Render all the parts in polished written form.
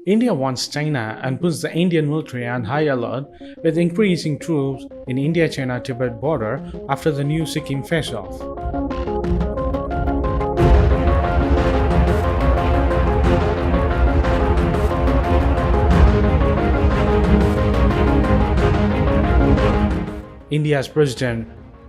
India wants China and puts the Indian military on high alert with increasing troops in India China Tibet border after the new Sikkim Faceoff. India's President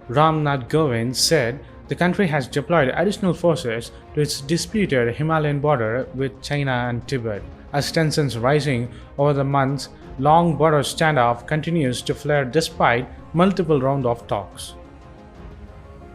Ram Nath Kovind said the country has deployed additional forces to its disputed Himalayan border with China and Tibet. As tensions rising over the months-long border standoff continues to flare despite multiple rounds of talks.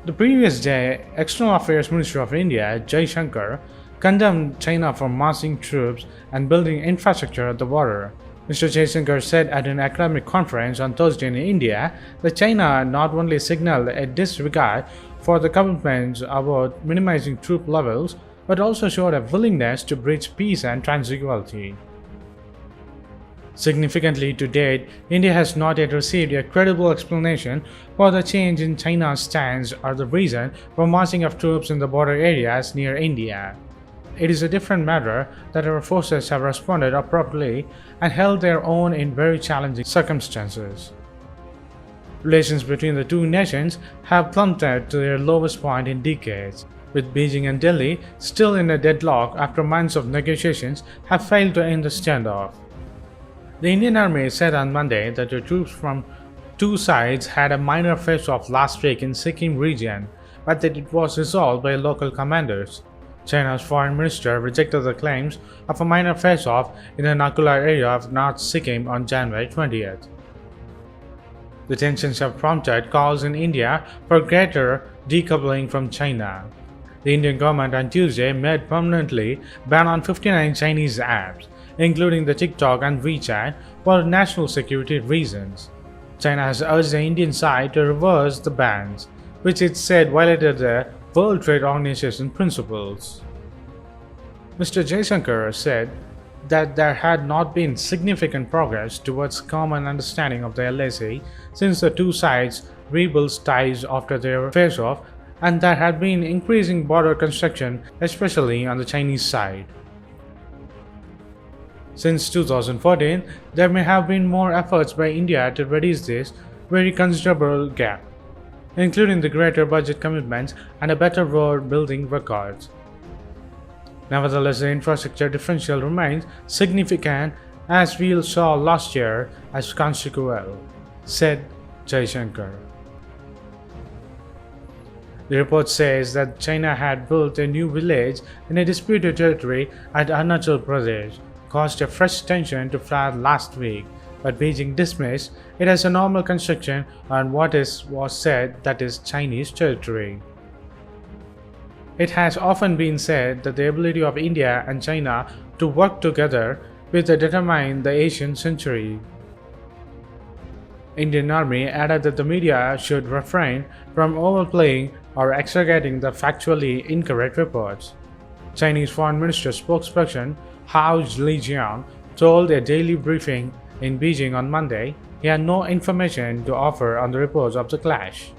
The previous day, External Affairs Minister of India, Jaishankar, condemned China for massing troops and building infrastructure at the border. Mr. Jaishankar said at an academic conference on Thursday in India that China not only signaled a disregard for the commitments about minimizing troop levels, but also showed a willingness to bridge peace and tranquility. Significantly to date, India has not yet received a credible explanation for the change in China's stance or the reason for massing of troops in the border areas near India. It is a different matter that our forces have responded appropriately and held their own in very challenging circumstances. Relations between the two nations have plummeted to their lowest point in decades, with Beijing and Delhi still in a deadlock after months of negotiations have failed to end the standoff. The Indian Army said on Monday that the troops from two sides had a minor face-off last week in Sikkim region, but that it was resolved by local commanders. China's foreign minister rejected the claims of a minor face-off in the Nakula area of North Sikkim on January 20th. The tensions have prompted calls in India for greater decoupling from China. The Indian government on Tuesday made permanently ban on 59 Chinese apps, including the TikTok and WeChat, for national security reasons. China has urged the Indian side to reverse the bans, which it said violated the World Trade Organization principles. Mr. Jaishankar said that there had not been significant progress towards common understanding of the LAC since the two sides rebuilt ties after their face-off, and there had been increasing border construction, especially on the Chinese side. Since 2014, there may have been more efforts by India to reduce this very considerable gap, including the greater budget commitments and a better road building records. Nevertheless, the infrastructure differential remains significant, as we saw last year as consequential, said Jaishankar. The report says that China had built a new village in a disputed territory at Arunachal Pradesh, caused a fresh tension to flare last week, but Beijing dismissed it as a normal construction on what was said that is Chinese territory. It has often been said that the ability of India and China to work together will determine the Asian century. Indian Army added that the media should refrain from overplaying or exaggerating the factually incorrect reports. Chinese Foreign Minister spokesperson Hao Lijiang told a daily briefing in Beijing on Monday he had no information to offer on the reports of the clash.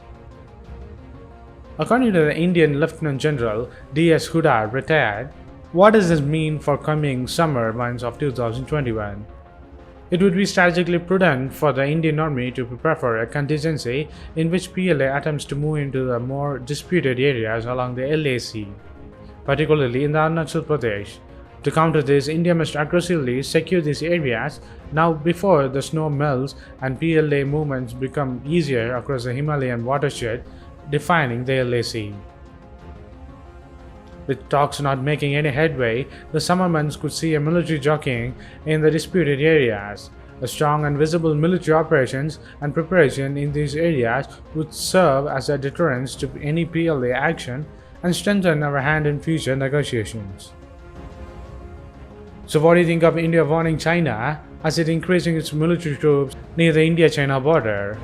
According to the Indian Lieutenant General D.S. Huda, retired, what does this mean for coming summer months of 2021? It would be strategically prudent for the Indian Army to prepare for a contingency in which PLA attempts to move into the more disputed areas along the LAC, particularly in the Arunachal Pradesh. To counter this, India must aggressively secure these areas now before the snow melts and PLA movements become easier across the Himalayan watershed, defining the LAC. With talks not making any headway, the summer months could see a military jockeying in the disputed areas. A strong and visible military operations and preparation in these areas would serve as a deterrent to any PLA action and strengthen our hand in future negotiations. So what do you think of India warning China as it increasing its military troops near the India-China border?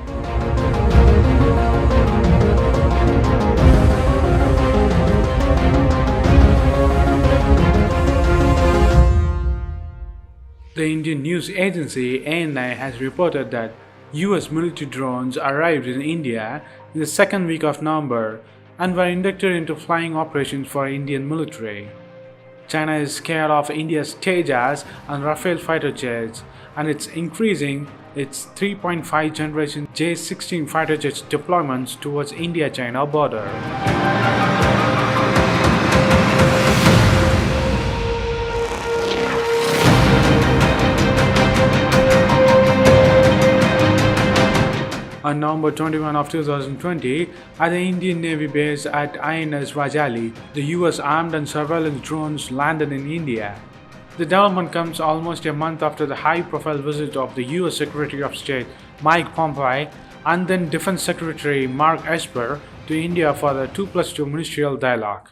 The Indian news agency ANI has reported that US military drones arrived in India in the second week of November and were inducted into flying operations for Indian military. China is scared of India's Tejas and Rafale fighter jets, and it's increasing its 3.5 generation J-16 fighter jets deployments towards India China border. On November 21 of 2020, at the Indian Navy base at INS Rajali, the US armed and surveillance drones landed in India. The development comes almost a month after the high-profile visit of the US Secretary of State Mike Pompeo and then Defense Secretary Mark Esper to India for the 2+2 ministerial dialogue.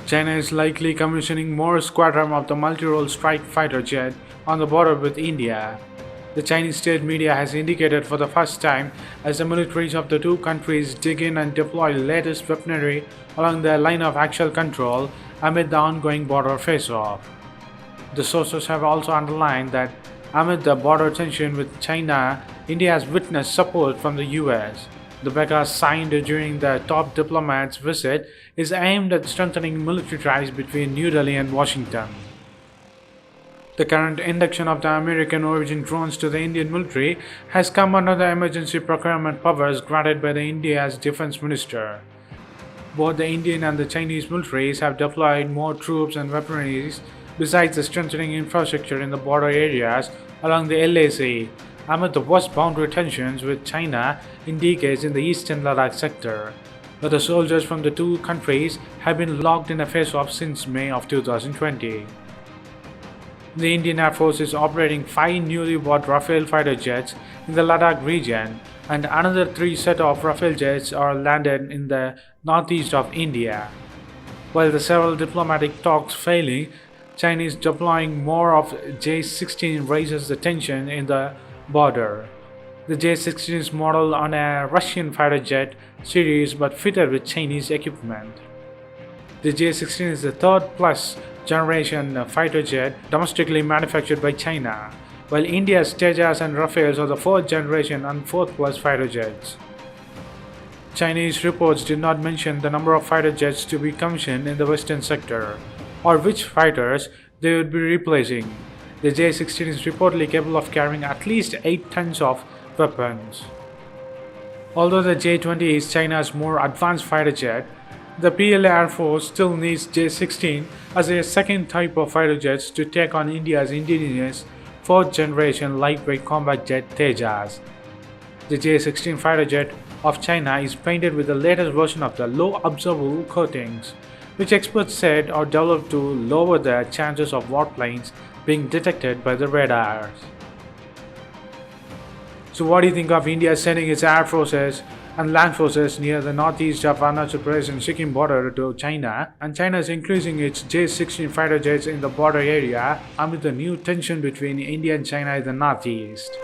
China is likely commissioning more squadron of the multi-role strike fighter jet on the border with India. The Chinese state media has indicated for the first time as the militaries of the two countries dig in and deploy latest weaponry along their line of actual control amid the ongoing border face-off. The sources have also underlined that amid the border tension with China, India has witnessed support from the US. The BECA signed during the top diplomat's visit is aimed at strengthening military ties between New Delhi and Washington. The current induction of the American origin drones to the Indian military has come under the emergency procurement powers granted by the India's defense minister. Both the Indian and the Chinese militaries have deployed more troops and weaponry besides the strengthening infrastructure in the border areas along the LAC amid the worst boundary tensions with China in decades in the eastern Ladakh sector, where the soldiers from the two countries have been locked in a face-off since May of 2020. The Indian Air Force is operating 5 newly bought Rafale fighter jets in the Ladakh region, and another 3 set of Rafale jets are landed in the northeast of India. While the several diplomatic talks failing, Chinese deploying more of J-16 raises the tension in the border. The J-16 is modeled on a Russian fighter jet series but fitted with Chinese equipment. The J-16 is the third-plus generation fighter jet domestically manufactured by China, while India's Tejas and Rafales are the fourth generation and fourth-plus fighter jets. Chinese reports did not mention the number of fighter jets to be commissioned in the western sector, or which fighters they would be replacing. The J-16 is reportedly capable of carrying at least 8 tons of weapons. Although the J-20 is China's more advanced fighter jet, the PLA Air Force still needs J-16 as a second type of fighter jets to take on India's indigenous fourth-generation lightweight combat jet Tejas. The J-16 fighter jet of China is painted with the latest version of the low observable coatings, which experts said are developed to lower the chances of warplanes being detected by the radars. So what do you think of India sending its air forces and land forces near the northeast of Arunachal Pradesh and Sikkim border to China, and China is increasing its J-16 fighter jets in the border area amid the new tension between India and China in the northeast?